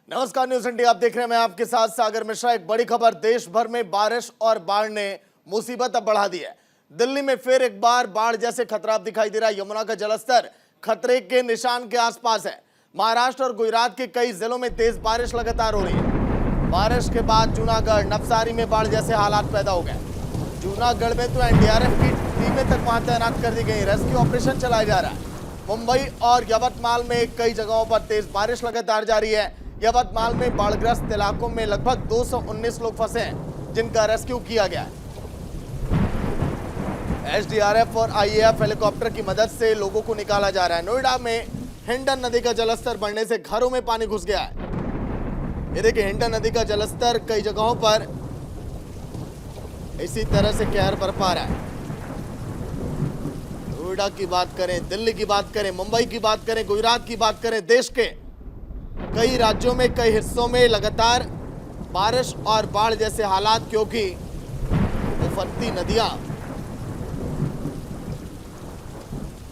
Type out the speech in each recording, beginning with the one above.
नमस्कार, news India आप देख रहे हैं। मैं आपके साथ सागर मिश्रा। एक बड़ी खबर, देश भर में बारिश और बाढ़ ने मुसीबत अब बढ़ा दी है। दिल्ली में फिर एक बार बाढ़ जैसे खतरा अब दिखाई दे रहा है। यमुना का जलस्तर खतरे के निशान के आसपास है। महाराष्ट्र और गुजरात के कई जिलों में तेज बारिश लगातार हो रही है। बारिश के बाद जूनागढ़, नवसारी में बाढ़ जैसे हालात पैदा हो गए। जूनागढ़ में तो एनडीआरएफ की टीमें तक वहां तैनात कर दी गई। रेस्क्यू ऑपरेशन चलाया जा रहा है। मुंबई और यवतमाल में कई जगहों पर तेज बारिश लगातार जारी है। यवतमाल में बाढ़ग्रस्त इलाकों में लगभग 219 लोग फंसे हैं, जिनका रेस्क्यू किया गया है। एसडीआरएफ और आईएएफ हेलीकॉप्टर की मदद से लोगों को निकाला जा रहा है। नोएडा में हिंडन नदी का जलस्तर बढ़ने से घरों में पानी घुस गया है। ये देखिए, हिंडन नदी का जलस्तर कई जगहों पर इसी तरह से कहर बरपा रहा है। नोएडा की बात करें, दिल्ली की बात करें, मुंबई की बात करें, गुजरात की बात करें, देश के कई राज्यों में कई हिस्सों में लगातार बारिश और बाढ़ जैसे हालात, क्योंकि उफनती नदियां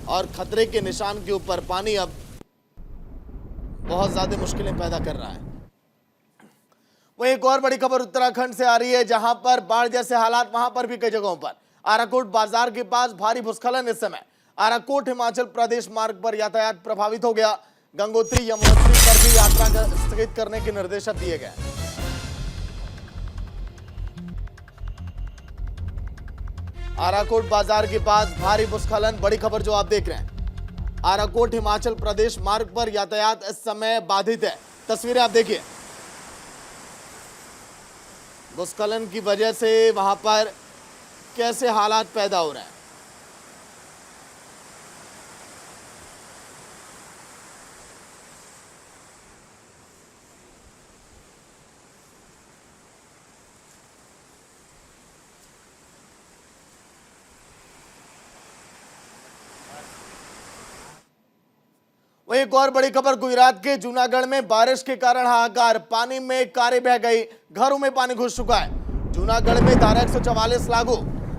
और खतरे के निशान के ऊपर पानी अब बहुत ज्यादा मुश्किलें पैदा कर रहा है। वहीं एक और बड़ी खबर उत्तराखंड से आ रही है, जहां पर बाढ़ जैसे हालात, वहां पर भी कई जगहों पर। आराकोट बाजार के पास भारी भूस्खलन। इस समय आराकोट हिमाचल प्रदेश मार्ग पर यातायात प्रभावित हो गया। गंगोत्री यमुनोत्री पर भी यात्रा स्थगित करने के निर्देश दिए गए। आराकोट बाजार के पास भारी भूस्खलन, बड़ी खबर जो आप देख रहे हैं। आराकोट हिमाचल प्रदेश मार्ग पर यातायात इस समय बाधित है। तस्वीरें आप देखिए, भूस्खलन की वजह से वहां पर कैसे हालात पैदा हो रहे हैं। वहीं एक और बड़ी खबर, गुजरात के जूनागढ़ में बारिश के कारण हाहाकार। पानी में कारें बह गई, घरों में पानी घुस चुका है। जूनागढ़ में धारा 144 लागू,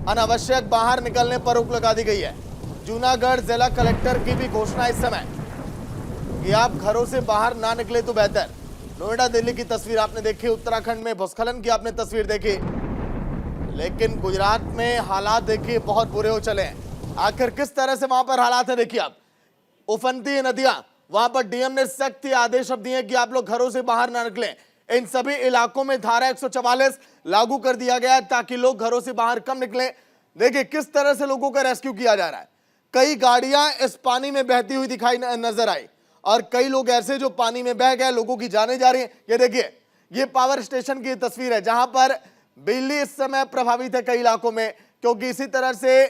अनावश्यक बाहर निकलने पर रोक लगा दी गई है। जूनागढ़ जिला कलेक्टर की भी घोषणा इस समय कि आप घरों से बाहर ना निकले तो बेहतर। नोएडा, दिल्ली की तस्वीर आपने देखी, उत्तराखंड में भूस्खलन की आपने तस्वीर देखी, लेकिन गुजरात में हालात देखिए बहुत बुरे हो चले हैं। आखिर किस तरह से वहां पर हालात है देखिए आप। उफनती नदियां, वहां पर डीएम ने सख्त आदेश अब दिए कि आप लोग घरों से बाहर ना निकलें। इन सभी इलाकों में धारा 144 लागू कर दिया गया है ताकि लोग घरों से बाहर कम निकलें। देखिए किस तरह से लोगों का रेस्क्यू किया जा रहा है। कई गाड़ियां इस पानी में बहती हुई दिखाई नजर आई और कई लोग ऐसे जो पानी में बह गए, लोगों की जानें जा रही है। ये देखिए, ये पावर स्टेशन की तस्वीर है जहां पर बिजली इस समय प्रभावित है कई इलाकों में, क्योंकि इसी तरह से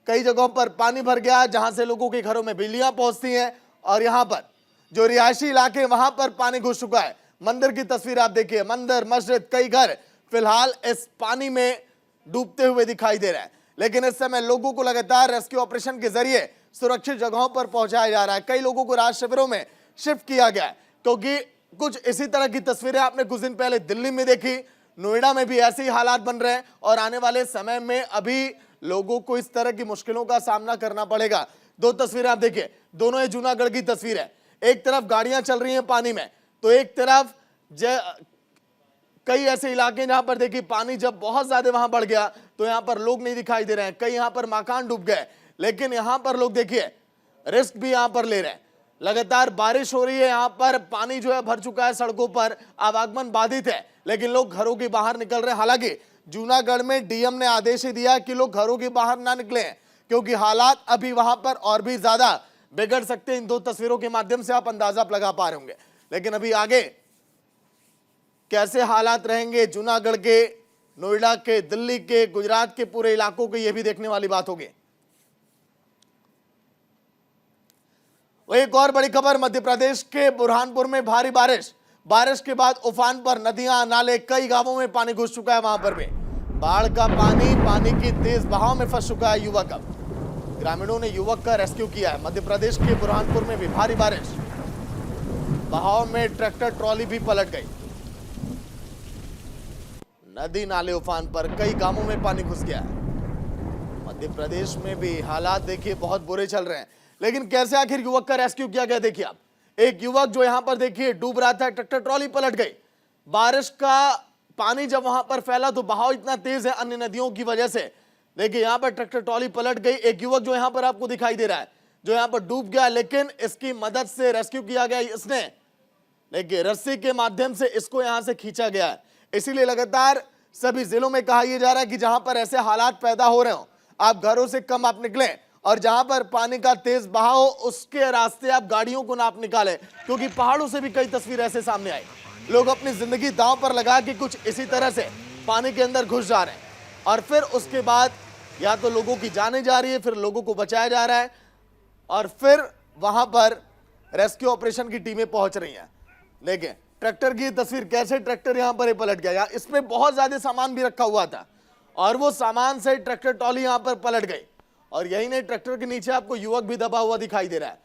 कई जगहों पर पानी भर गया, जहां से लोगों के घरों में बिजलियां पहुंचती हैं और यहां पर जो रिहायशी इलाके, वहां पर पानी घुस चुका है। मंदिर की तस्वीर आप देखिए, मंदिर, मस्जिद, कई घर फिलहाल इस पानी में डूबते हुए दिखाई दे रहे हैं। लेकिन इस समय लोगों को लगातार रेस्क्यू ऑपरेशन के जरिए सुरक्षित जगहों पर पहुंचाया जा रहा है। कई लोगों को राहत शिविरों में शिफ्ट किया गया है, क्योंकि कुछ इसी तरह की तस्वीरें आपने कुछ दिन पहले दिल्ली में देखी। नोएडा में भी ऐसे ही हालात बन रहे हैं और आने वाले समय में अभी लोगों को इस तरह की मुश्किलों का सामना करना पड़ेगा। दो तस्वीरें आप देखिए, दोनों ही जूनागढ़ की तस्वीर है। एक तरफ गाड़ियां चल रही हैं पानी में, तो एक तरफ कई ऐसे इलाके जहां पर देखिए पानी जब बहुत ज्यादा वहां बढ़ गया तो यहां पर लोग नहीं दिखाई दे रहे हैं। कई यहां पर मकान डूब गए, लेकिन यहां पर लोग देखिए रिस्क भी यहां पर ले रहे हैं। लगातार बारिश हो रही है, यहां पर पानी जो है भर चुका है, सड़कों पर आवागमन बाधित है, लेकिन लोग घरों के बाहर निकल रहे हैं। हालांकि जूनागढ़ में डीएम ने आदेश दिया कि लोग घरों के बाहर ना निकले, क्योंकि हालात अभी वहां पर और भी ज्यादा बिगड़ सकते हैं। इन दो तस्वीरों के माध्यम से आप अंदाजा लगा पा रहे होंगे, लेकिन अभी आगे कैसे हालात रहेंगे जूनागढ़ के, नोएडा के, दिल्ली के, गुजरात के पूरे इलाकों के, यह भी देखने वाली बात होगी। एक और बड़ी खबर, मध्य प्रदेश के बुरहानपुर में भारी बारिश के बाद उफान पर नदियां, नाले, कई गांवों में पानी घुस चुका है। वहां पर भी बाढ़ का पानी की तेज बहाव में फंस चुका है युवक। अब ग्रामीणों ने युवक का रेस्क्यू किया है। मध्य प्रदेश के बुरहानपुर में भी भारी बारिश, बहाव में ट्रैक्टर ट्रॉली भी पलट गई। नदी नाले उफान पर, कई गांवों में पानी घुस गया है। मध्य प्रदेश में भी हालात देखिए बहुत बुरे चल रहे हैं, लेकिन कैसे आखिर युवक का रेस्क्यू किया गया देखिए आप। एक युवक जो यहां पर देखिए डूब रहा था, ट्रैक्टर ट्रॉली पलट गई। बारिश का पानी जब वहां पर फैला तो बहाव इतना तेज है अन्य नदियों की वजह से। देखिए यहां पर ट्रैक्टर ट्रॉली पलट गई। एक युवक जो यहां पर आपको दिखाई दे रहा है जो यहां पर डूब गया, लेकिन इसकी मदद से रेस्क्यू किया गया। इसने देखिए रस्सी के माध्यम से इसको यहां से खींचा गया है। इसीलिए लगातार सभी जिलों में कहा यह जा रहा है कि जहां पर ऐसे हालात पैदा हो रहे हो, आप घरों से कम आप निकलें, और जहां पर पानी का तेज बहाव हो उसके रास्ते आप गाड़ियों को ना आप निकालें, क्योंकि पहाड़ों से भी कई तस्वीर ऐसे सामने आई। लोग अपनी जिंदगी दांव पर लगा के कुछ इसी तरह से पानी के अंदर घुस जा रहे हैं, और फिर उसके बाद या तो लोगों की जाने जा रही है, फिर लोगों को बचाया जा रहा है, और फिर वहां पर रेस्क्यू ऑपरेशन की टीमें पहुंच रही हैं। देखिए ट्रैक्टर की तस्वीर, कैसे ट्रैक्टर यहां पर पलट गया। इसमें बहुत ज्यादा सामान भी रखा हुआ था और वो सामान से ट्रैक्टर ट्रॉली यहां पर पलट गई, और यही नहीं ट्रैक्टर के नीचे आपको युवक भी दबा हुआ दिखाई दे रहा है।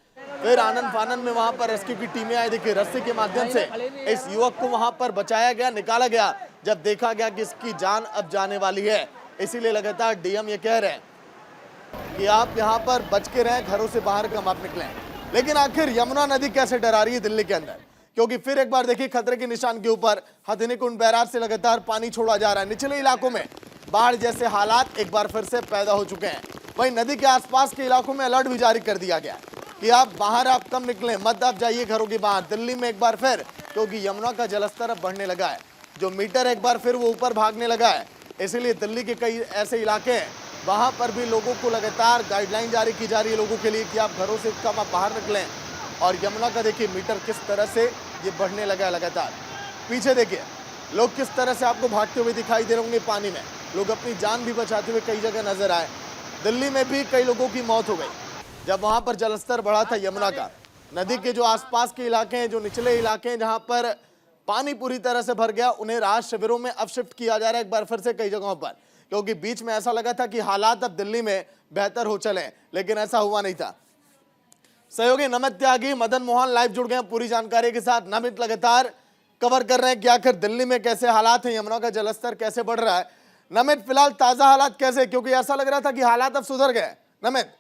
फिर आनंद फानन में वहां पर रेस्क्यू की टीमें आई। देखिए रस्सी के माध्यम से इस युवक को वहां पर बचाया गया, निकाला गया, जब देखा गया कि इसकी जान अब जाने वाली है। इसीलिए लगातार डीएम ये कह रहे हैं कि आप यहाँ पर बच के रहें, घरों से बाहर कम आप निकलें। लेकिन आखिर यमुना नदी कैसे डरा रही है दिल्ली के अंदर, क्योंकि फिर एक बार देखिए खतरे के निशान के ऊपर हथिनीकुंड बैराज से लगातार पानी छोड़ा जा रहा है। निचले इलाकों में बाढ़ जैसे हालात एक बार फिर से पैदा हो चुके हैं। वहीं नदी के आसपास के इलाकों में अलर्ट भी जारी कर दिया गया कि आप बाहर आप कम निकलें, मत आप जाइए घरों के बाहर। दिल्ली में एक बार फिर क्योंकि यमुना का जलस्तर अब बढ़ने लगा है, जो मीटर एक बार फिर वो ऊपर भागने लगा है, इसीलिए दिल्ली के कई ऐसे इलाके हैं वहां पर भी लोगों को लगातार गाइडलाइन जारी की जा रही है लोगों के लिए कि आप घरों से कम आप बाहर निकलें। और यमुना का देखिए मीटर किस तरह से ये बढ़ने लगा है लगातार। पीछे देखिए लोग किस तरह से आपको भागते हुए दिखाई दे रहे होंगे पानी में, लोग अपनी जान भी बचाते हुए कई जगह नजर आए। दिल्ली में भी कई लोगों की मौत हो गई जब वहां पर जलस्तर बढ़ा था यमुना का। नदी के जो आसपास के इलाके हैं, जो निचले इलाके हैं जहां पर पानी पूरी तरह से भर गया, उन्हें राहत शिविरों में अब शिफ्ट किया जा रहा है एक बार फिर से कई जगहों पर, क्योंकि बीच में ऐसा लगा था कि हालात अब दिल्ली में बेहतर हो चले, लेकिन ऐसा हुआ नहीं था। सहयोगी नमित त्यागी, मदन मोहन लाइव जुड़ गए हैं पूरी जानकारी के साथ। नमित लगातार कवर कर रहे हैं कि आखिर दिल्ली में कैसे हालात हैं, यमुना का जलस्तर कैसे बढ़ रहा है। नमित फिलहाल ताजा हालात कैसे, क्योंकि ऐसा लग रहा था कि हालात अब सुधर गए। नमित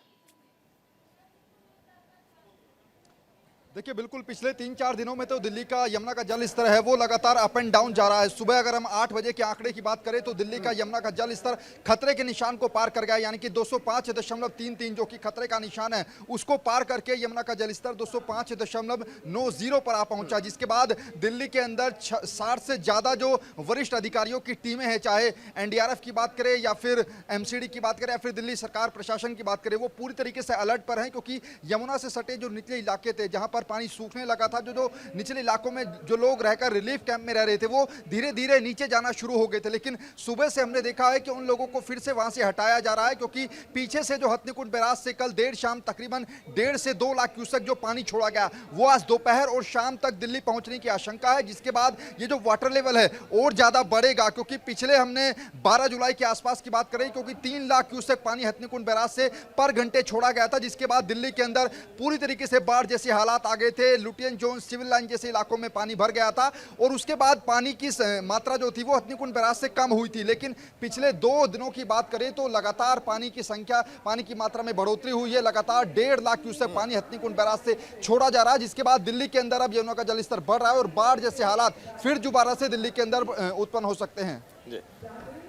देखिए बिल्कुल पिछले 3-4 दिनों में तो दिल्ली का यमुना का जल स्तर है वो लगातार अप एंड डाउन जा रहा है। सुबह अगर हम 8 बजे के आंकड़े की बात करें तो दिल्ली का यमुना का जल स्तर खतरे के निशान को पार कर गया, यानी कि 205.33 जो कि खतरे का निशान है उसको पार करके यमुना का जल स्तर 205.90 पर आ पहुंचा, जिसके बाद दिल्ली के अंदर 60 से ज्यादा जो वरिष्ठ अधिकारियों की टीमें हैं, चाहे एनडीआरएफ की बात करें या फिर एमसीडी की बात करें या फिर दिल्ली सरकार प्रशासन की बात करें, वो पूरी तरीके से अलर्ट पर हैं, क्योंकि यमुना से सटे जो निचले इलाके थे जहां पर पानी सूखने लगा था, जो निचले इलाकों में जो लोग रहकर रिलीफ कैंप में रह रहे थे वो धीरे धीरे नीचे जाना शुरू हो गए थे। लेकिन सुबह से हमने देखा है कि उन लोगों को फिर से वहां से हटाया जा रहा है, क्योंकि पीछे से जो हथिनीकुंड बैराज से कल देर शाम तकरीबन 1.5 से 2 लाख क्यूसेक जो पानी छोड़ा गया वो आज दोपहर और शाम तक दिल्ली पहुंचने की आशंका है, जिसके बाद ये जो वाटर लेवल है और ज्यादा बढ़ेगा, क्योंकि पिछले हमने 12 जुलाई के आसपास की बात करें, क्योंकि 3 लाख क्यूसेक पानी हथिनीकुंड बैराज से पर घंटे छोड़ा गया था, जिसके बाद दिल्ली के अंदर पूरी तरीके से बाढ़ जैसे हालात आ गए थे। लुटियन जोन, सिविल लाइन जैसे इलाकों में पानी भर गया था और उसके बाद पानी की मात्रा जो थी वो हथिनीकुंड बैराज से कम हुई थी। लेकिन पिछले 2 दिनों की बात करें तो लगातार पानी की संख्या, पानी की मात्रा में बढ़ोतरी हुई है। लगातार 1.5 लाख क्यूसेक पानी हथिनीकुंड बैराज से छोड़ा जा रहा है, जिसके बाद दिल्ली के अंदर अब यमुना का जलस्तर बढ़ रहा है और बाढ़ जैसे हालात फिर दोबारा से दिल्ली के अंदर उत्पन्न हो सकते हैं।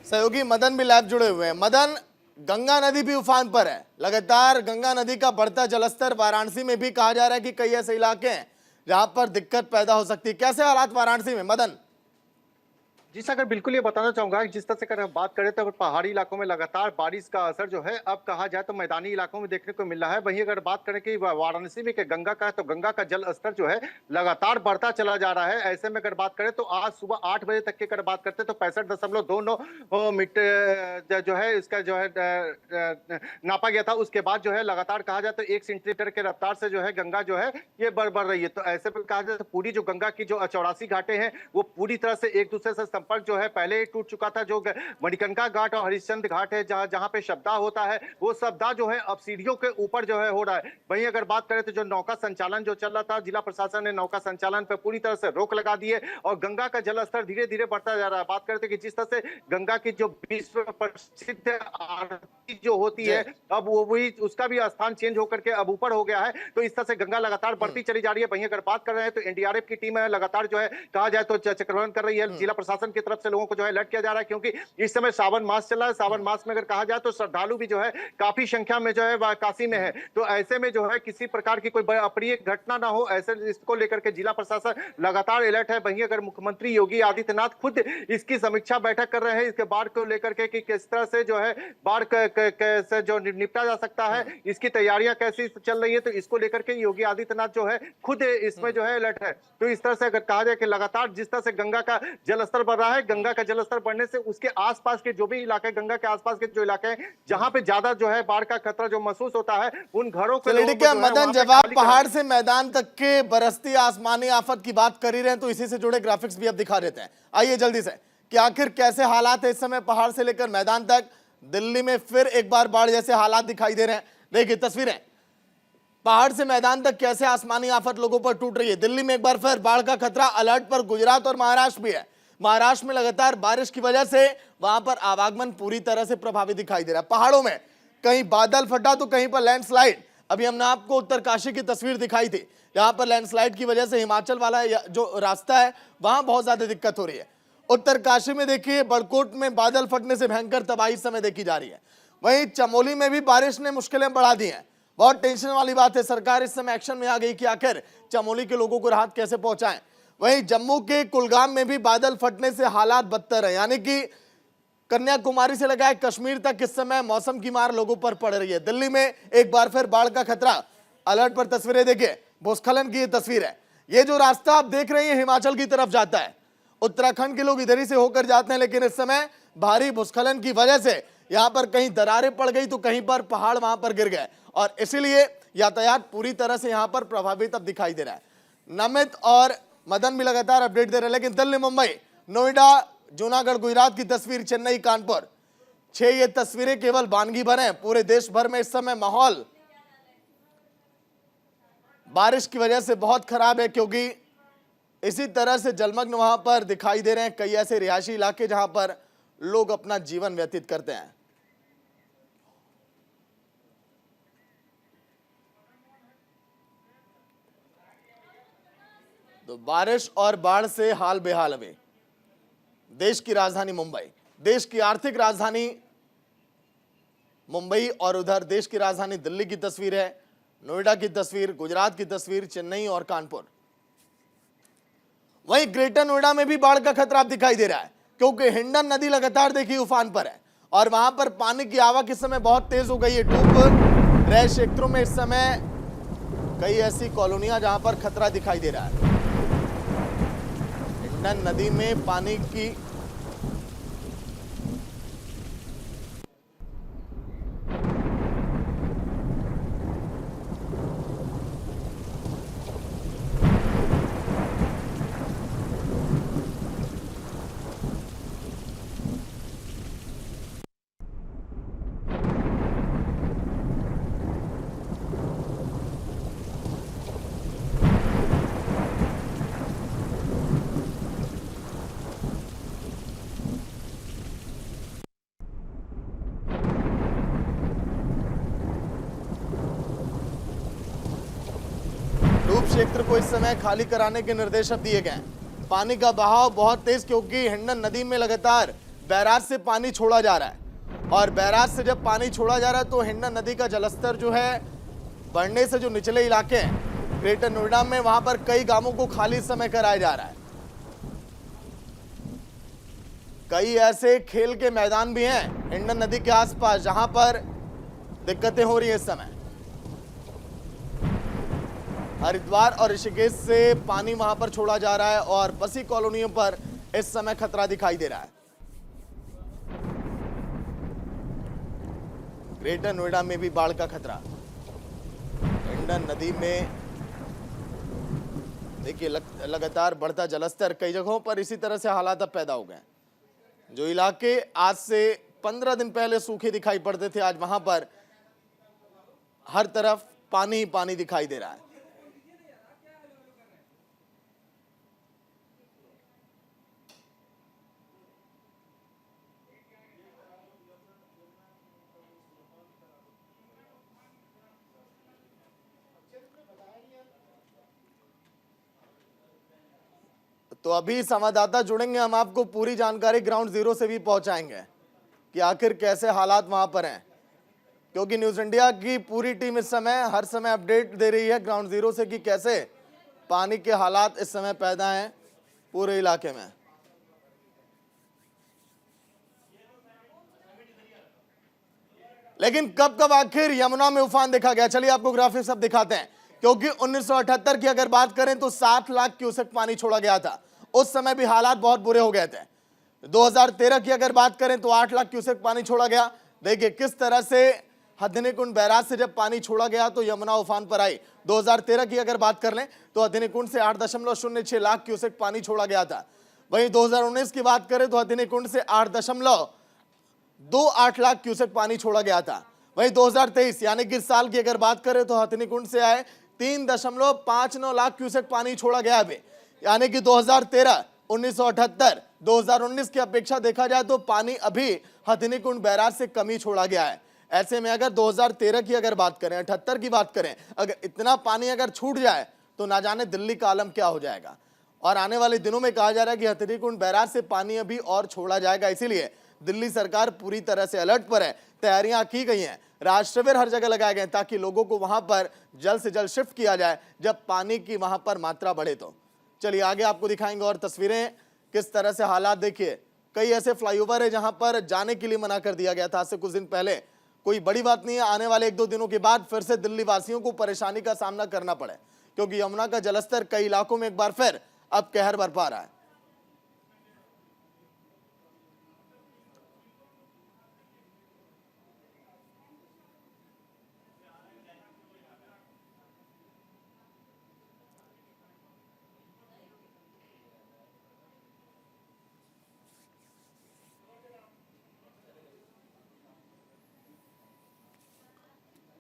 सहयोगी मदन भी लाइव जुड़े हुए हैं। मदन, गंगा नदी भी उफान पर है, लगातार गंगा नदी का बढ़ता जलस्तर, वाराणसी में भी कहा जा रहा है कि कई ऐसे इलाके हैं जहां पर दिक्कत पैदा हो सकती है। कैसे हालात वाराणसी में मदन? जी सागर, बिल्कुल ये बताना चाहूंगा कि जिस तरह से अगर बात करें तो पहाड़ी इलाकों में लगातार बारिश का असर जो है अब कहा जाए तो मैदानी इलाकों में देखने को मिल रहा है। वहीं अगर बात करें कि वाराणसी में गंगा का है तो गंगा का जल स्तर जो है लगातार बढ़ता चला जा रहा है। ऐसे में अगर बात करें तो आज सुबह 8 बजे तक की अगर बात करते हैं तो 65.29 मीटर जो है इसका जो है नापा गया था। उसके बाद जो है लगातार कहा जाए तो 1 सेंटीमीटर के रफ्तार से जो है गंगा जो है ये बढ़ रही है। तो ऐसे में कहा जाए तो पूरी जो गंगा की जो 84 घाटें हैं वो पूरी तरह से एक दूसरे से संपर्क जो है पहले ही टूट चुका था। जो मणिकर्णिका घाट और हरिश्चंद्र घाट है, जहां जहां पे शब्दा होता है, वो शब्दा जो है अब सीढ़ियों के ऊपर जो है हो रहा है। वहीं अगर बात करें तो जो नौका संचालन जो चल रहा था, जिला प्रशासन ने नौका संचालन पर पूरी तरह से रोक लगा दी है और गंगा का जलस्तर धीरे धीरे बढ़ता जा रहा है। बात करते हैं कि जिस तरह से गंगा की जो विश्व प्रसिद्ध आरती जो होती है, अब वो वही उसका भी स्थान चेंज होकर के अब ऊपर हो गया है। तो इस तरह से गंगा लगातार बढ़ती चली जा रही है। वहीं अगर बात कर रहे हैं तो एनडीआरएफ की टीम है लगातार जो है कहा जाए तो चक्रवात कर रही है। जिला प्रशासन की तरफ से लोगों को जो है अलर्ट किया जा रहा है, क्योंकि इस समय सावन मास चल रहा है। सावन मास में अगर कहा जाए तो श्रद्धालु भी जो है काफी संख्या में जो है काशी में है। तो ऐसे में जो है किसी प्रकार की कोई अप्रिय घटना ना हो, ऐसे इसको लेकर के जिला प्रशासन लगातार अलर्ट है। वहीं अगर मुख्यमंत्री योगी आदित्यनाथ खुद इसकी समीक्षा बैठक कर रहे हैं इसके बाढ़ को लेकर के कि किस तरह से जो है बाढ़ से जो निपटा जा सकता है, इसकी तैयारियां कैसी चल रही है, तो इसको लेकर के योगी आदित्यनाथ जो है खुद इसमें जो है अलर्ट है। तो इस तरह से अगर कहा जाए कि लगातार जिस तरह से गंगा का जलस्तर बढ़ रहा है, गंगा का जलस्तर बढ़ने से उसके आसपास के जो भी इलाके, गंगा के आसपास के जो इलाके हैं जहां पे ज्यादा जो है बाढ़ का खतरा जो महसूस होता है, उन घरों को मदन, जब आप पहाड़ से मैदान तक के बरसती आसमानी आफत की बात कर ही रहे हैं तो इसी से जुड़े ग्राफिक्स भी अब दिखा देते हैं। आइए जल्दी से कि आखिर कैसे हालात है इस समय पहाड़ से लेकर मैदान तक। दिल्ली में फिर एक बार बाढ़ जैसे हालात दिखाई दे रहे हैं। देखिए तस्वीरें, पहाड़ से मैदान तक कैसे आसमानी आफत लोगों पर टूट रही है। दिल्ली में एक बार फिर बाढ़ का खतरा अलर्ट पर। गुजरात और महाराष्ट्र भी है। महाराष्ट्र में लगातार बारिश की वजह से वहां पर आवागमन पूरी तरह से प्रभावित दिखाई दे रहा है। पहाड़ों में कहीं बादल फटा तो कहीं पर लैंडस्लाइड। अभी हमने आपको उत्तरकाशी की तस्वीर दिखाई थी, जहां पर लैंडस्लाइड की वजह से हिमाचल वाला जो रास्ता है वहां बहुत ज्यादा दिक्कत हो रही है। उत्तरकाशी में देखिए बड़कोट में बादल फटने से भयंकर तबाही इस समय देखी जा रही है। वहीं चमोली में भी बारिश ने मुश्किलें बढ़ा दी हैं। बहुत टेंशन वाली बात है। सरकार इस समय एक्शन में आ गई कि आखिर चमोली के लोगों को राहत कैसे पहुंचाएं। वहीं जम्मू के कुलगाम में भी बादल फटने से हालात बदतर है, यानी कि कन्याकुमारी से लगाए कश्मीर तक इस समय मौसम की मार लोगों पर पड़ रही है। दिल्ली में एक बार फिर बाढ़ का खतरा अलर्ट पर। तस्वीरें देखिए, भूस्खलन की ये तस्वीर है। ये जो रास्ता आप देख रहे हैं हिमाचल की तरफ जाता है। उत्तराखंड के लोग इधर ही से होकर जाते हैं, लेकिन इस समय भारी भूस्खलन की वजह से यहां पर कहीं दरारें पड़ गई तो कहीं पर पहाड़ वहां पर गिर गए और इसीलिए यातायात पूरी तरह से यहां पर प्रभावित अब दिखाई दे रहा है। नमित और मदन भी लगातार अपडेट दे रहे हैं। लेकिन दिल्ली, मुंबई, नोएडा, जूनागढ़, गुजरात की तस्वीर, चेन्नई, कानपुर, 6 ये तस्वीरें केवल वानगी भर हैं। पूरे देश भर में इस समय माहौल बारिश की वजह से बहुत खराब है, क्योंकि इसी तरह से जलमग्न वहां पर दिखाई दे रहे हैं कई ऐसे रिहायशी इलाके जहां पर लोग अपना जीवन व्यतीत करते हैं। तो बारिश और बाढ़ से हाल बेहाल अभी देश की राजधानी मुंबई, देश की आर्थिक राजधानी मुंबई, और उधर देश की राजधानी दिल्ली की तस्वीर है, नोएडा की तस्वीर, गुजरात की तस्वीर, चेन्नई और कानपुर। वहीं ग्रेटर नोएडा में भी बाढ़ का खतरा दिखाई दे रहा है, क्योंकि हिंडन नदी लगातार देखिए उफान पर है और वहां पर पानी की आवक इस समय बहुत तेज हो गई है। डूब रहे क्षेत्रों में इस समय कई ऐसी कॉलोनियां जहां पर खतरा दिखाई दे रहा है। हिंडन नदी में पानी की क्षेत्र को इस समय खाली कराने के निर्देश अब दिए गए। पानी का बहाव बहुत तेज, क्योंकि हिंडन नदी में लगातार बैराज से पानी छोड़ा जा रहा है और बैराज से जब पानी छोड़ा जा रहा है तो हिंडन नदी का जलस्तर जो है बढ़ने से जो निचले इलाके हैं ग्रेटर नोएडा में, वहां पर कई गांवों को खाली इस समय कराया जा रहा है। कई ऐसे खेल के मैदान भी हैं हिंडन नदी के आसपास जहां पर दिक्कतें हो रही है इस समय। हरिद्वार और ऋषिकेश से पानी वहां पर छोड़ा जा रहा है और बसी कॉलोनियों पर इस समय खतरा दिखाई दे रहा है। ग्रेटर नोएडा में भी बाढ़ का खतरा। हिंडन नदी में देखिए लगातार बढ़ता जलस्तर, कई जगहों पर इसी तरह से हालात अब पैदा हो गए। जो इलाके आज से 15 दिन पहले सूखे दिखाई पड़ते थे, आज वहां पर हर तरफ पानी ही पानी दिखाई दे रहा है। तो अभी संवाददाता जुड़ेंगे, हम आपको पूरी जानकारी ग्राउंड जीरो से भी पहुंचाएंगे कि आखिर कैसे हालात वहां पर हैं, क्योंकि न्यूज इंडिया की पूरी टीम इस समय हर समय अपडेट दे रही है ग्राउंड जीरो से कि कैसे पानी के हालात इस समय पैदा हैं पूरे इलाके में। लेकिन कब कब आखिर यमुना में उफान देखा गया, चलिए आपको ग्राफिक्स अब दिखाते हैं। क्योंकि 1978 की अगर बात करें तो 7 लाख क्यूसेक पानी छोड़ा गया था, उस समय भी हालात बहुत बुरे हो गए थे। 2013 की अगर बात करें तो 8 लाख क्यूसेक पानी छोड़ा गया। देखिए किस तरह से हथिनी कुंड बैराज से जब पानी छोड़ा गया तो यमुना उफान पर आई। 2013 की अगर बात कर लें तो हथिनी कुंड से 8.06 लाख क्यूसेक पानी छोड़ा गया था। वहीं 2019 की बात करें तो हथिनी कुंड से 8.28 लाख क्यूसेक पानी छोड़ा गया था। वहीं 2023 यानी कि इस साल की अगर बात करें तो हथिनी कुंड से आए 3.59 लाख क्यूसेक पानी छोड़ा गया अभी, यानी कि 2013, 1978, 2019 की अपेक्षा देखा जाए तो पानी अभी हथिनी कुंड बैराज से कमी छोड़ा गया है। ऐसे में अगर 2013 की अगर बात करें, 78 की बात करें, अगर इतना पानी अगर छूट जाए तो ना जाने दिल्ली का आलम क्या हो जाएगा। और आने वाले दिनों में कहा जा रहा है कि हथिनी कुंड बैराज से पानी अभी और छोड़ा जाएगा, इसीलिए दिल्ली सरकार पूरी तरह से अलर्ट पर है। तैयारियां की गई हैं, राहत शिविर हर जगह लगाए गए ताकि लोगों को वहां पर जल्द से जल्द शिफ्ट किया जाए जब पानी की वहां पर मात्रा बढ़े तो। चलिए आगे आपको दिखाएंगे और तस्वीरें किस तरह से हालात। देखिए कई ऐसे फ्लाईओवर है जहां पर जाने के लिए मना कर दिया गया था आज से कुछ दिन पहले। कोई बड़ी बात नहीं है, आने वाले 1-2 दिनों के बाद फिर से दिल्ली वासियों को परेशानी का सामना करना पड़े, क्योंकि यमुना का जलस्तर कई इलाकों में एक बार फिर अब कहर बरपा रहा है।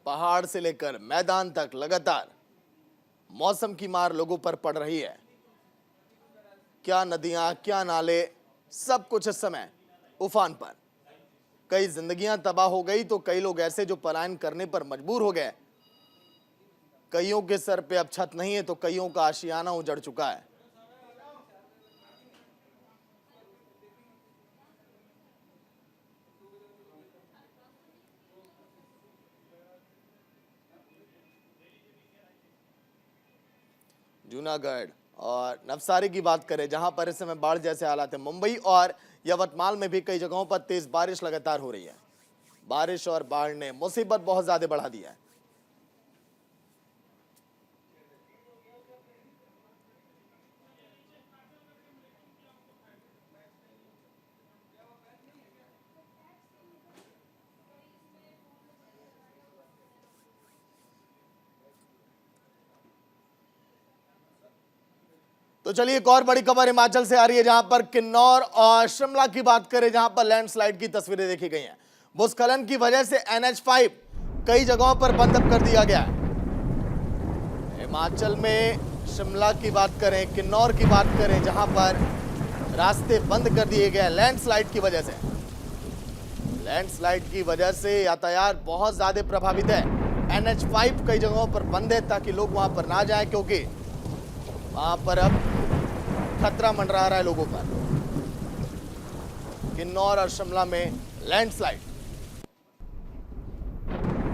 पहाड़ से लेकर मैदान तक लगातार मौसम की मार लोगों पर पड़ रही है। क्या नदियां, क्या नाले, सब कुछ इस समय उफान पर। कई जिंदगियां तबाह हो गई तो कई लोग ऐसे जो पलायन करने पर मजबूर हो गए। कईयों के सर पे अब छत नहीं है तो कईयों का आशियाना उजड़ चुका है। जूनागढ़ और नवसारी की बात करें, जहां पर इस समय बाढ़ जैसे हालात है। मुंबई और यवतमाल में भी कई जगहों पर तेज बारिश लगातार हो रही है। बारिश और बाढ़ ने मुसीबत बहुत ज्यादा बढ़ा दी है। तो चलिए एक और बड़ी खबर हिमाचल से आ रही है, जहां पर किन्नौर और शिमला की बात करें, जहां पर लैंडस्लाइड की तस्वीरें देखी गई हैं। भूस्खलन की वजह से NH5 कई जगहों पर बंद कर दिया गया है। हिमाचल में शिमला की बात करें, किन्नौर की बात करें, जहां पर रास्ते बंद कर दिए गए लैंडस्लाइड की वजह से। लैंडस्लाइड की वजह से यातायात बहुत ज्यादा प्रभावित है। NH5 कई जगहों पर बंद है ताकि लोग वहां पर ना जाएं, क्योंकि वहां पर अब खतरा मंडरा रहा है लोगों पर। किन्नौर और शिमला में लैंडस्लाइड,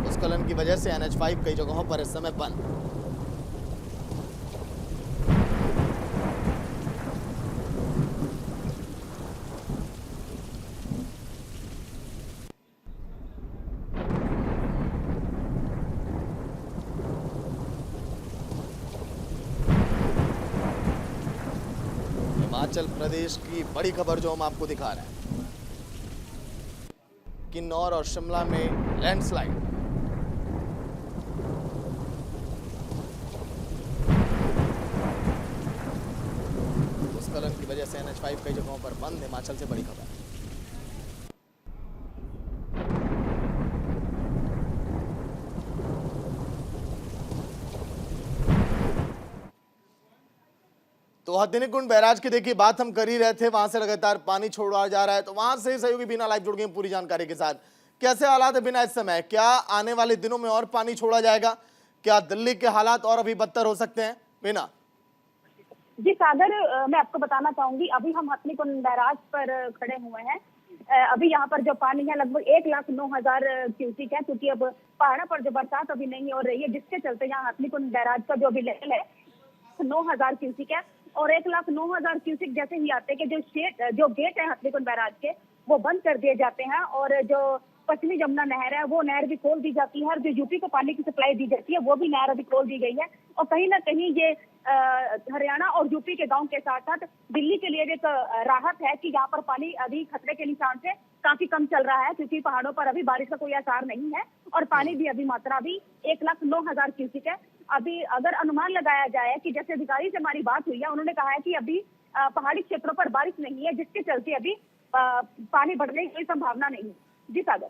भूस्खलन की वजह से NH5 कई जगहों पर इस समय बंद। हिमाचल प्रदेश की बड़ी खबर जो हम आपको दिखा रहे हैं, किन्नौर और शिमला में लैंडस्लाइड। भूस्खलन की वजह से NH5 कई जगहों पर बंद। हिमाचल से बड़ी खबर। तो हथिनीकुंड बैराज की देखिए बात हम कर ही रहे थे, वहां से लगातार पानी छोड़ा जा रहा है, तो वहां से सहयोगी बिना लाइव जुड़ गए पूरी जानकारी के साथ। कैसे हालात है बिना इस समय, क्या आने वाले दिनों में और पानी छोड़ा जाएगा, क्या दिल्ली के हालात और अभी बदतर हो सकते हैं बिना? जी सागर, मैं आपको बताना चाहूंगी, अभी हम हथिनीकुंड बैराज पर खड़े हुए हैं। अभी यहाँ पर जो पानी है लगभग 1,09,000 क्यूसिक है, क्योंकि अब पहाड़ों पर जो बरसात अभी नहीं हो रही है, जिसके चलते यहाँ हथिनीकुंड बैराज का जो अभी लेवल है 9,000 क्यूसिक है। और 1,09,000 क्यूसिक जैसे ही आते हैं कि जो गेट है हथिनीकुंड बैराज के वो बंद कर दिए जाते हैं, और जो पश्चिमी जमुना नहर है वो नहर भी खोल दी जाती है, और जो यूपी को पानी की सप्लाई दी जाती है वो भी नहर अभी खोल दी गई है। और कहीं ना कहीं ये हरियाणा और यूपी के गांव के साथ साथ दिल्ली के लिए एक राहत है कि यहाँ पर पानी अभी खतरे के निशान से काफी कम चल रहा है, क्योंकि पहाड़ों पर अभी बारिश का कोई आसार नहीं है, और पानी भी अभी मात्रा भी 1,09,000 क्यूसिक है। अभी अगर अनुमान लगाया जाए कि जैसे अधिकारी से हमारी बात हुई है, उन्होंने कहा है कि अभी पहाड़ी क्षेत्रों पर बारिश नहीं है, जिसके चलते अभी पानी बढ़ने की कोई संभावना नहीं है। जी सागर।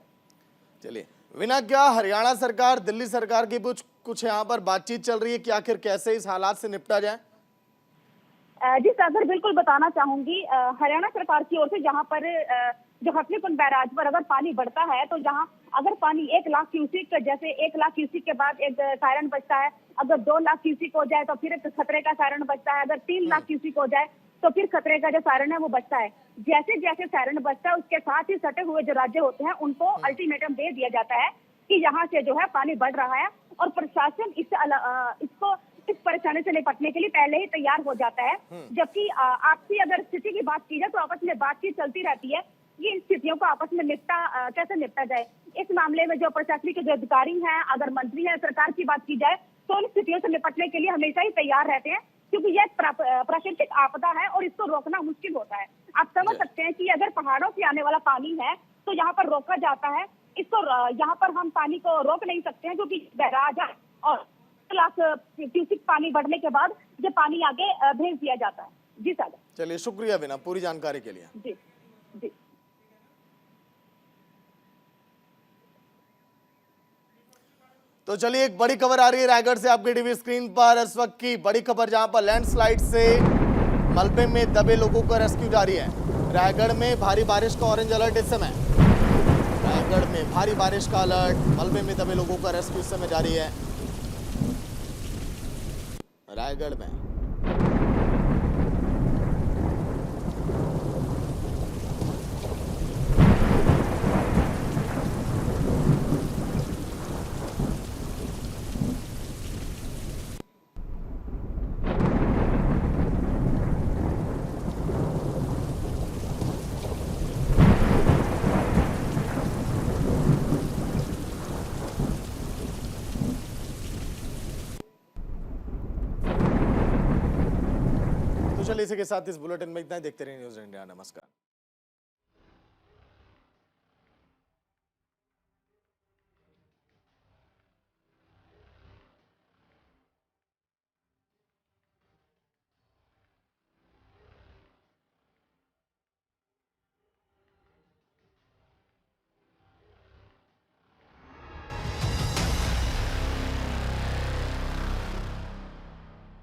चलिए विना, क्या हरियाणा सरकार दिल्ली सरकार की कुछ यहाँ पर बातचीत चल रही है कि आखिर कैसे इस हालात से निपटा जाए? जी सागर, बिल्कुल बताना चाहूंगी, हरियाणा सरकार की ओर से जहां पर जो हथिनीकुंड बैराज पर अगर पानी बढ़ता है तो जहां अगर पानी 1,00,000 क्यूसिक, जैसे 1,00,000 क्यूसिक के बाद एक सायरन बजता है, अगर 2,00,000 क्यूसिक हो जाए तो फिर एक खतरे का सायरन बजता है, अगर 3,00,000 क्यूसिक हो जाए तो फिर खतरे का जो सायरन है वो बजता है। जैसे जैसे सायरन बजता है उसके साथ ही सटे हुए जो राज्य होते हैं उनको अल्टीमेटम दे दिया जाता है कि यहाँ से जो है पानी बढ़ रहा है, और प्रशासन इस परेशानी से निपटने के लिए पहले ही तैयार हो जाता है। जबकि आपसी अगर स्थिति की बात की जाए तो आपस में बातचीत चलती रहती है कि इन स्थितियों को आपस में कैसे निपटा जाए। इस मामले में जो प्रशासनिक जो अधिकारी हैं, अगर मंत्री है, सरकार की बात की जाए तो इन स्थितियों से निपटने के लिए हमेशा ही तैयार रहते हैं, क्योंकि यह प्राकृतिक आपदा है और इसको रोकना मुश्किल होता है। आप समझ सकते हैं कि अगर पहाड़ों से आने वाला पानी है तो यहाँ पर रोका जाता है, इसको यहाँ पर हम पानी को रोक नहीं सकते हैं, क्योंकि बैराज है और 1,00,000 क्यूसिक पानी बढ़ने के बाद ये पानी आगे भेज दिया जाता है। जी सागर। चलिए शुक्रिया बिना पूरी जानकारी के लिए। जी जी। तो चलिए एक बड़ी खबर आ रही है रायगढ़ से आपकी टीवी स्क्रीन पर, इस वक्त की बड़ी खबर, जहां पर लैंडस्लाइड से मलबे में दबे लोगों का रेस्क्यू जारी है। रायगढ़ में भारी बारिश का ऑरेंज अलर्ट इस समय, रायगढ़ में भारी बारिश का अलर्ट, मलबे में दबे लोगों का रेस्क्यू इस समय जारी है रायगढ़ में। तो चलिए इसी के साथ इस बुलेटिन में इतना ही। देखते रहिए न्यूज़ इंडिया। नमस्कार।